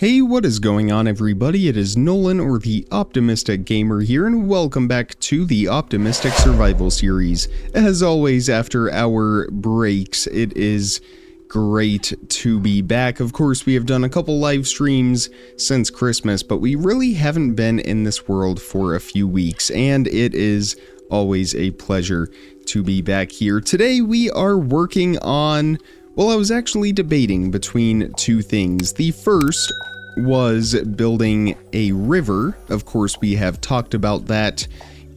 Hey, what is going on everybody? It is Nolan, or the Optimistic Gamer here, and welcome back to the Optimistic Survival Series. As always, after our breaks, it is great to be back. Of course, we have done a couple live streams since Christmas, but we really haven't been in this world for a few weeks, and it is always a pleasure to be back here. Today we are working on, well, I was actually debating between two things. The first was building a river. Of course, we have talked about that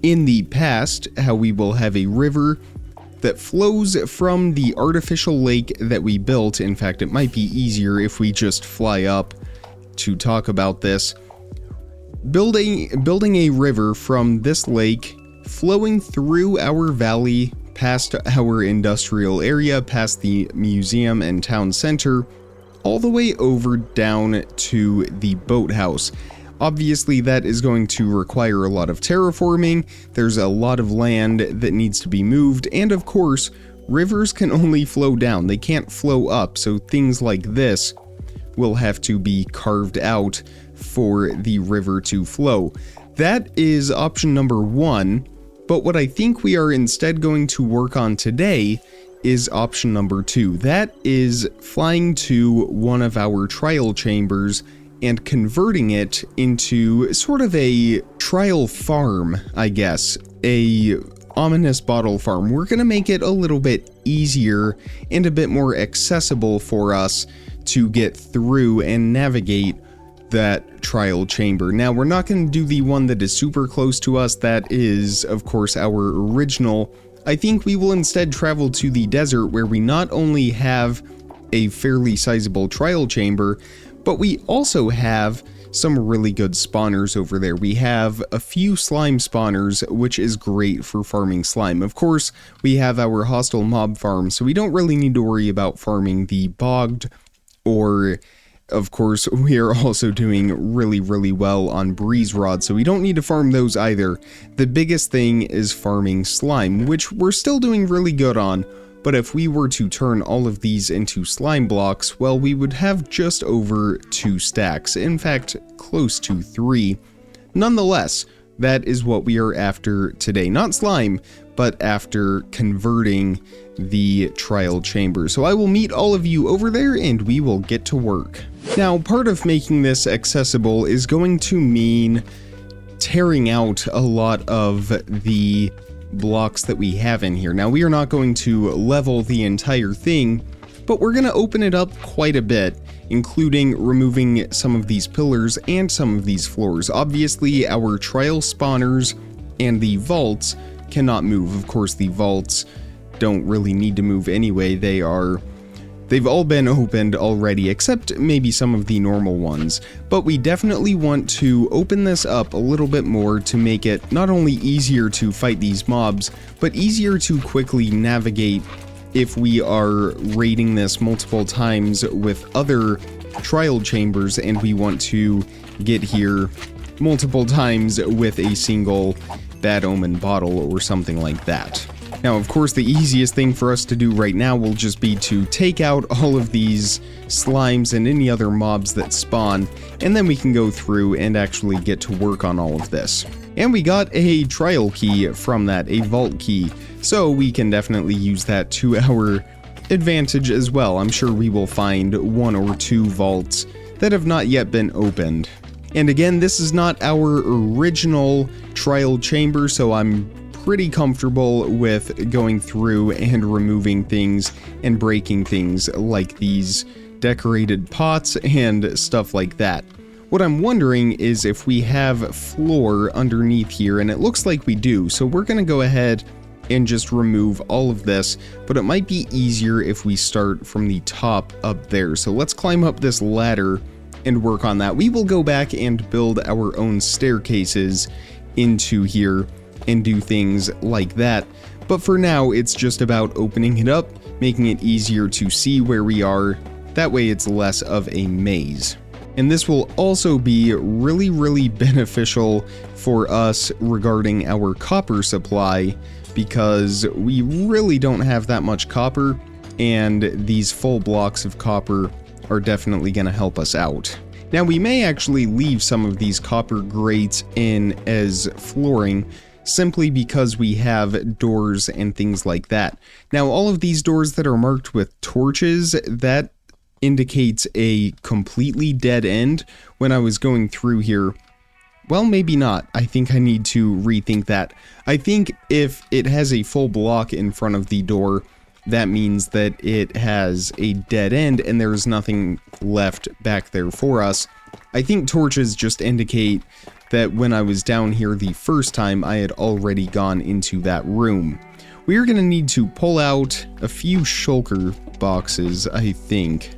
in the past, how we will have a river that flows from the artificial lake that we built. In fact, it might be easier if we just fly up to talk about this. Building a river from this lake, flowing through our valley, past our industrial area, past the museum and town center, all the way over down to the boathouse. Obviously, that is going to require a lot of terraforming. There's a lot of land that needs to be moved, and of course, rivers can only flow down. They can't flow up, so things like this will have to be carved out for the river to flow. That is option number one, but what I think we are instead going to work on today is option number two. That is flying to one of our trial chambers and converting it into sort of a trial farm, I guess. A ominous bottle farm. We're going to make it a little bit easier and a bit more accessible for us to get through and navigate that trial chamber. Now, we're not going to do the one that is super close to us. That is, of course, our original. I think we will instead travel to the desert, where we not only have a fairly sizable trial chamber, but we also have some really good spawners over there. We have a few slime spawners, which is great for farming slime. Of course, we have our hostile mob farm, so we don't really need to worry about farming the bogged, or of course, we are also doing really well on breeze rod, so we don't need to farm those either. The biggest thing is farming slime, which we're still doing really good on, but if we were to turn all of these into slime blocks, well, we would have just over 2 stacks. In fact, close to 3. Nonetheless, that is what we are after today. Not slime, but after converting the trial chamber. So I will meet all of you over there and we will get to work. Now, part of making this accessible is going to mean tearing out a lot of the blocks that we have in here. Now, we are not going to level the entire thing, but we're going to open it up quite a bit, including removing some of these pillars and some of these floors. Obviously, our trial spawners and the vaults cannot move. Of course, the vaults don't really need to move anyway. They've all been opened already, except maybe some of the normal ones. But we definitely want to open this up a little bit more to make it not only easier to fight these mobs, but easier to quickly navigate if we are raiding this multiple times with other trial chambers and we want to get here multiple times with a single bad omen bottle or something like that. Now, of course, the easiest thing for us to do right now will just be to take out all of these slimes and any other mobs that spawn, and then we can go through and actually get to work on all of this. And we got a trial key from that, a vault key, so we can definitely use that to our advantage as well. I'm sure we will find 1 or 2 vaults that have not yet been opened. And again, this is not our original trial chamber, so I'm pretty comfortable with going through and removing things and breaking things like these decorated pots and stuff like that. What I'm wondering is if we have floor underneath here, and it looks like we do, so we're going to go ahead and just remove all of this, but it might be easier if we start from the top up there. So let's climb up this ladder and work on that. We will go back and build our own staircases into here and do things like that, but for now it's just about opening it up, making it easier to see where we are. That way it's less of a maze. And this will also be really beneficial for us regarding our copper supply, because we really don't have that much copper, and these full blocks of copper are definitely going to help us out. Now we may actually leave some of these copper grates in as flooring, simply because we have doors and things like that. Now all of these doors that are marked with torches, that indicates a completely dead end. When I was going through here, well, maybe not. I think I need to rethink that. I think if it has a full block in front of the door, that means that it has a dead end and there's nothing left back there for us. I think torches just indicate that when I was down here the first time, I had already gone into that room. We are going to need to pull out a few shulker boxes, I think,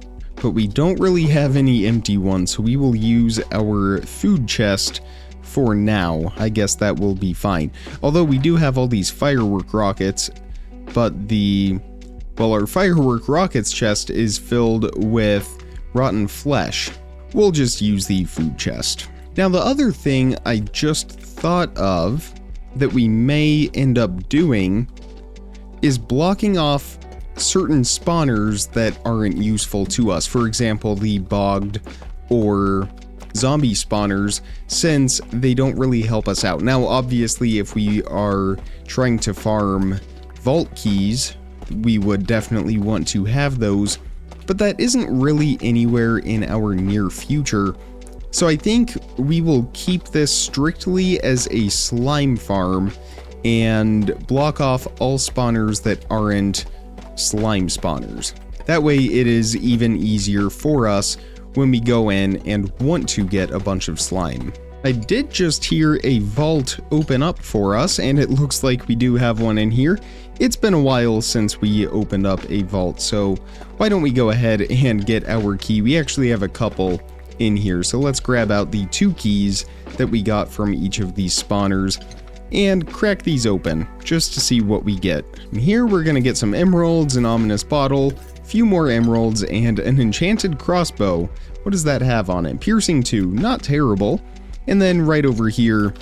but we don't really have any empty ones, so we will use our food chest for now. I guess that will be fine. Although we do have all these firework rockets, but our firework rockets chest is filled with rotten flesh. We'll just use the food chest. Now the other thing I just thought of that we may end up doing is blocking off certain spawners that aren't useful to us. For example, the bogged or zombie spawners, since they don't really help us out. Now obviously if we are trying to farm vault keys, we would definitely want to have those, but that isn't really anywhere in our near future. So I think we will keep this strictly as a slime farm and block off all spawners that aren't slime spawners. That way it is even easier for us when we go in and want to get a bunch of slime. I did just hear a vault open up for us, and it looks like we do have one in here. It's been a while since we opened up a vault, so why don't we go ahead and get our key? We actually have a couple in here, so let's grab out the 2 keys that we got from each of these spawners and crack these open just to see what we get. And here we're gonna get some emeralds, an ominous bottle, a few more emeralds, and an enchanted crossbow. What does that have on it? Piercing 2, not terrible. And then right over here,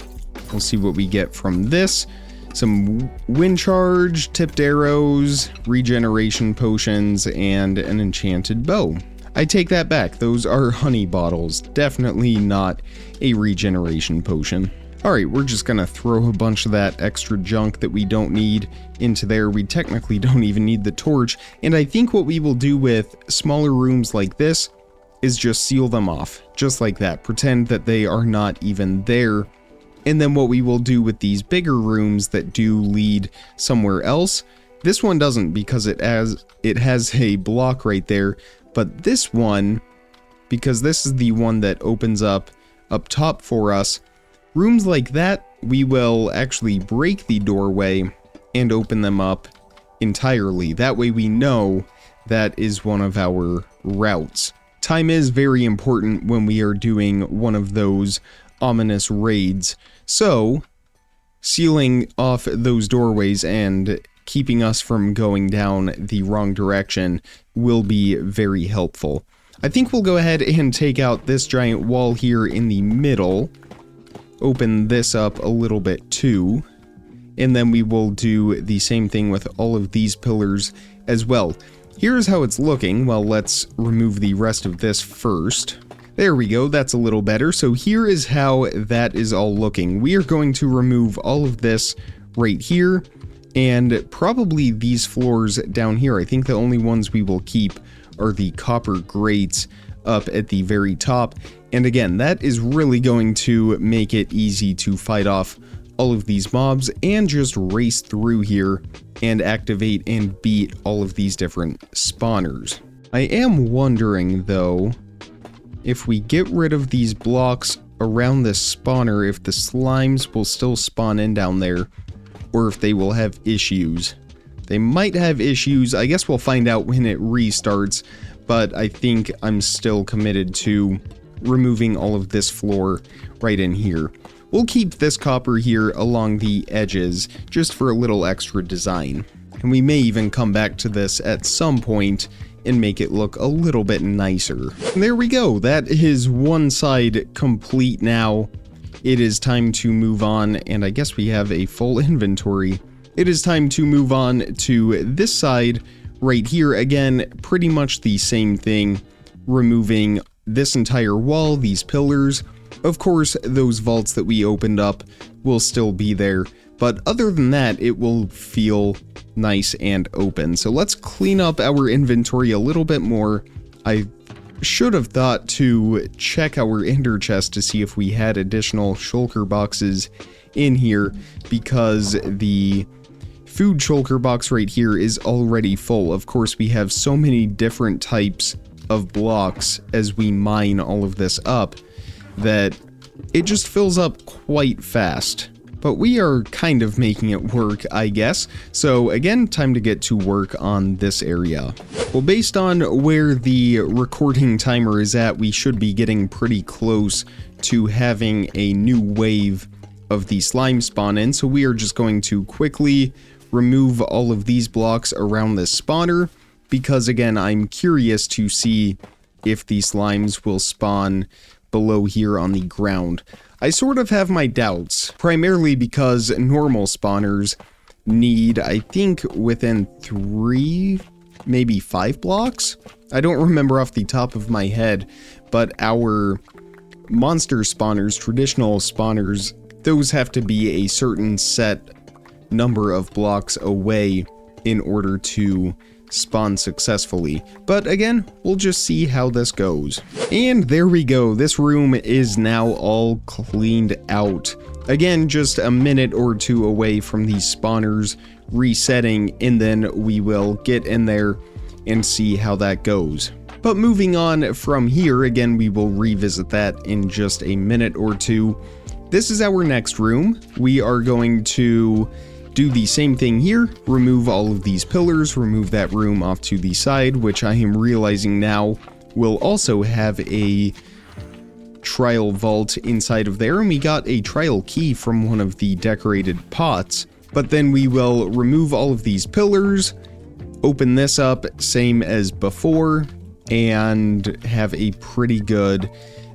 we'll see what we get from this. Some wind charge, tipped arrows, regeneration potions, and an enchanted bow. I take that back, those are honey bottles, definitely not a regeneration potion. Alright, we're just gonna throw a bunch of that extra junk that we don't need into there. We technically don't even need the torch, and I think what we will do with smaller rooms like this is just seal them off, just like that. Pretend that they are not even there. And then what we will do with these bigger rooms that do lead somewhere else, this one doesn't because it has a block right there, but this one, because this is the one that opens up top for us, rooms like that, we will actually break the doorway and open them up entirely. That way we know that is one of our routes. Time is very important when we are doing one of those ominous raids, so sealing off those doorways and keeping us from going down the wrong direction will be very helpful. I think we'll go ahead and take out this giant wall here in the middle, open this up a little bit too, and then we will do the same thing with all of these pillars as well. Here's how it's looking. Well, let's remove the rest of this first. There we go, that's a little better. So here is how that is all looking. We are going to remove all of this right here, and probably these floors down here. I think the only ones we will keep are the copper grates up at the very top. And again, that is really going to make it easy to fight off all of these mobs and just race through here and activate and beat all of these different spawners. I am wondering though, if we get rid of these blocks around this spawner, if the slimes will still spawn in down there, or if they will have issues. They might have issues, I guess we'll find out when it restarts, but I think I'm still committed to removing all of this floor right in here. We'll keep this copper here along the edges just for a little extra design. And we may even come back to this at some point and make it look a little bit nicer. And there we go, that is one side complete now. It is time to move on, and I guess we have a full inventory. It is time to move on to this side right here. Again, pretty much the same thing, removing this entire wall, these pillars. Of course, those vaults that we opened up will still be there, but other than that, it will feel nice and open. So let's clean up our inventory a little bit more. I should have thought to check our ender chest to see if we had additional shulker boxes in here, because the food shulker box right here is already full. Of course, we have so many different types of blocks as we mine all of this up that it just fills up quite fast. But we are kind of making it work, I guess. So again, time to get to work on this area. Well, based on where the recording timer is at, we should be getting pretty close to having a new wave of the slime spawn in. So we are just going to quickly remove all of these blocks around this spawner, because again, I'm curious to see if the slimes will spawn below here on the ground. I sort of have my doubts, primarily because normal spawners need, I think, within 3, maybe 5 blocks? I don't remember off the top of my head, but our monster spawners, traditional spawners, those have to be a certain set number of blocks away in order to spawn successfully. But again, we'll just see how this goes. And there we go. This room is now all cleaned out. Again, just a minute or two away from these spawners resetting, and then we will get in there and see how that goes. But moving on from here, again, we will revisit that in just a minute or two. This is our next room. We are going to do the same thing here, remove all of these pillars, remove that room off to the side, which I am realizing now will also have a trial vault inside of there, and we got a trial key from one of the decorated pots. But then we will remove all of these pillars, open this up, same as before, and have a pretty good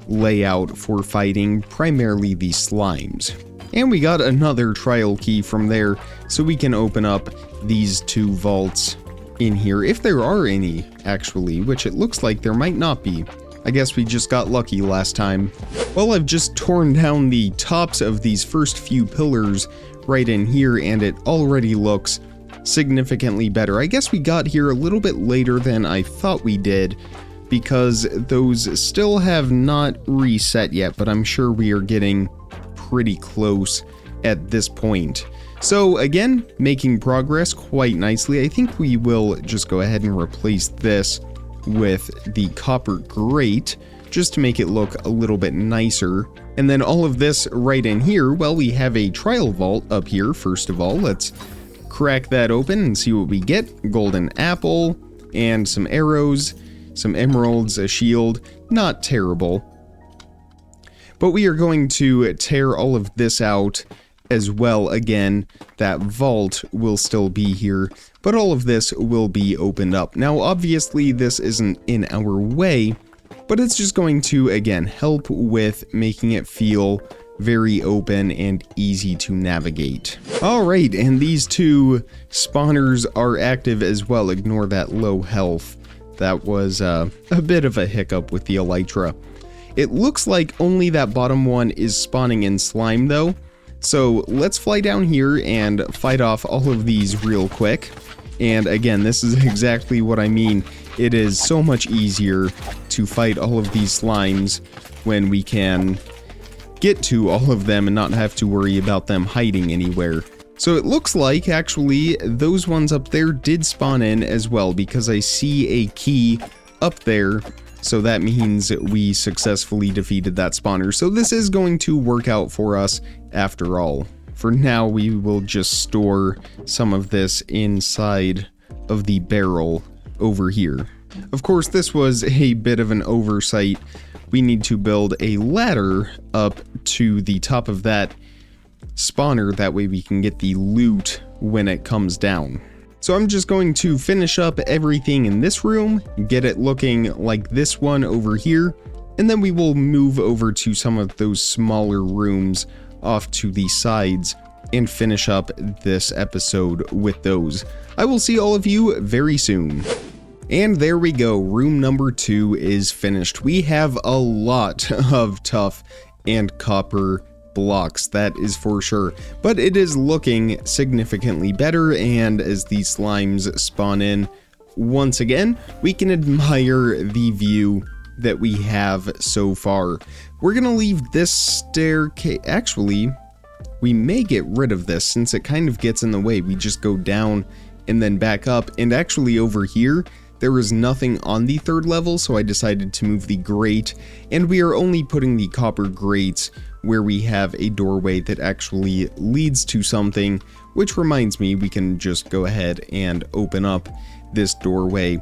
layout for fighting primarily the slimes. And we got another trial key from there, so we can open up these 2 vaults in here, if there are any, actually, which it looks like there might not be. I guess we just got lucky last time. Well, I've just torn down the tops of these first few pillars right in here, and it already looks significantly better. I guess we got here a little bit later than I thought we did, because those still have not reset yet, but I'm sure we are getting pretty close at this point. So again, making progress quite nicely. I think we will just go ahead and replace this with the copper grate just to make it look a little bit nicer. And then all of this right in here, well, we have a trial vault up here. First of all, let's crack that open and see what we get. Golden apple and some arrows, some emeralds, a shield. Not terrible. But we are going to tear all of this out as well. Again, that vault will still be here, but all of this will be opened up. Now, obviously, this isn't in our way, but it's just going to, again, help with making it feel very open and easy to navigate. Alright, and these 2 spawners are active as well. Ignore that low health. That was a bit of a hiccup with the elytra. It looks like only that bottom one is spawning in slime though, so let's fly down here and fight off all of these real quick. And again, this is exactly what I mean. It is so much easier to fight all of these slimes when we can get to all of them and not have to worry about them hiding anywhere. So it looks like actually those ones up there did spawn in as well, because I see a key up there. So that means we successfully defeated that spawner. So this is going to work out for us after all. For now, we will just store some of this inside of the barrel over here. Of course, this was a bit of an oversight. We need to build a ladder up to the top of that spawner. That way we can get the loot when it comes down. So I'm just going to finish up everything in this room, get it looking like this one over here, and then we will move over to some of those smaller rooms off to the sides and finish up this episode with those. I will see all of you very soon. And there we go, room number 2 is finished. We have a lot of tough and copper blocks, that is for sure, but it is looking significantly better, and as these slimes spawn in once again, we can admire the view that we have so far. We're gonna leave this staircase. Actually, we may get rid of this since it kind of gets in the way. We just go down and then back up, and actually over here there is nothing on the 3rd level, so I decided to move the grate, and we are only putting the copper grates where we have a doorway that actually leads to something, which reminds me we can just go ahead and open up this doorway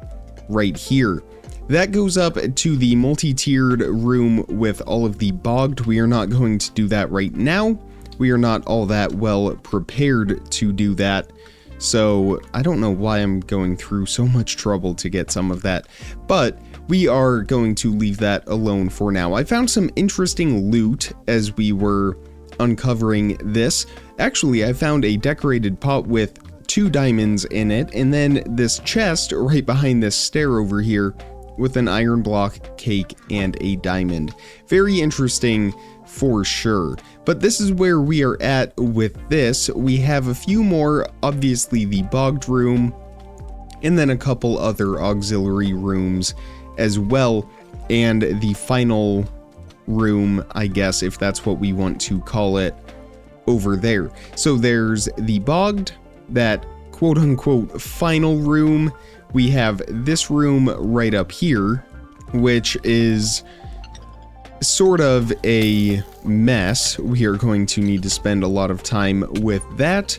right here. That goes up to the multi-tiered room with all of the bogged. We are not going to do that right now. We are not all that well prepared to do that. So I don't know why I'm going through so much trouble to get some of that, but we are going to leave that alone for now. I found some interesting loot as we were uncovering this. Actually, I found a decorated pot with 2 diamonds in it, and then this chest right behind this stair over here with an iron block, cake, and a diamond. Very interesting for sure. But this is where we are at with this. We have a few more, obviously the bogged room, and then a couple other auxiliary rooms as well, and the final room, I guess, if that's what we want to call it, over there. So there's the bogged, that quote-unquote final room. We have this room right up here, which is sort of a mess. We are going to need to spend a lot of time with that.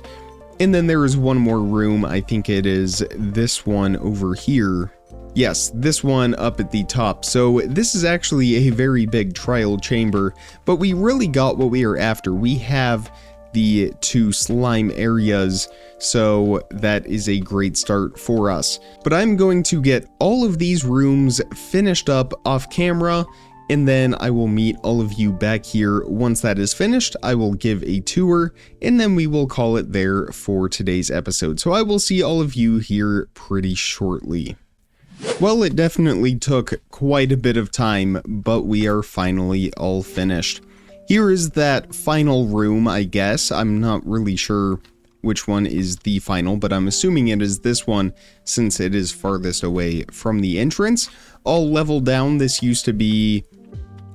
And then there is one more room. I think it is this one over here. Yes, this one up at the top. So this is actually a very big trial chamber, but we really got what we are after. We have the 2 slime areas, so that is a great start for us. But I'm going to get all of these rooms finished up off camera, and then I will meet all of you back here. Once that is finished, I will give a tour, and then we will call it there for today's episode. So I will see all of you here pretty shortly. Well, it definitely took quite a bit of time, but we are finally all finished. Here is that final room, I guess. I'm not really sure which one is the final, but I'm assuming it is this one since it is farthest away from the entrance. All leveled down. This used to be...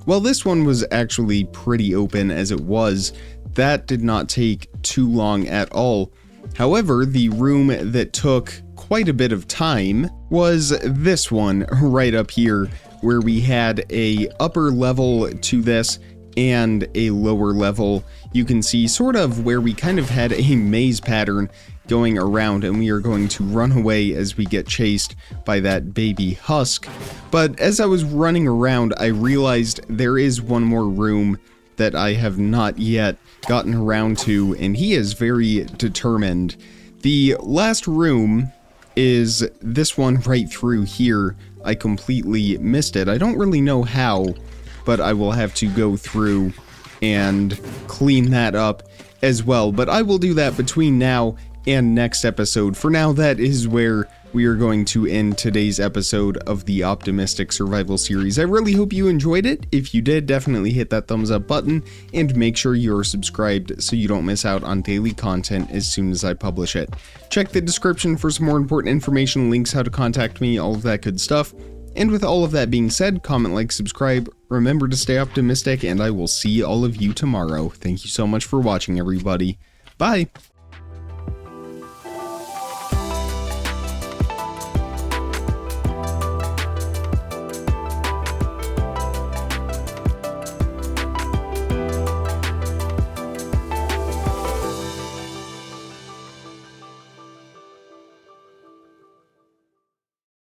Well, this one was actually pretty open as it was. That did not take too long at all. However, the room that took quite a bit of time was this one right up here, where we had a upper level to this and a lower level. You can see sort of where we kind of had a maze pattern going around, and we are going to run away as we get chased by that baby husk. But as I was running around, I realized there is one more room that I have not yet gotten around to, and he is very determined. The last room is this one right through here. I completely missed it. I don't really know how, but I will have to go through and clean that up as well. But I will do that between now and next episode. For now, that is where we are going to end today's episode of the Optimistic Survival series. I really hope you enjoyed it. If you did, definitely hit that thumbs up button and make sure you're subscribed so you don't miss out on daily content as soon as I publish it. Check the description for some more important information, links, how to contact me, all of that good stuff. And with all of that being said, comment, like, subscribe, remember to stay optimistic, and I will see all of you tomorrow. Thank you so much for watching, everybody. Bye!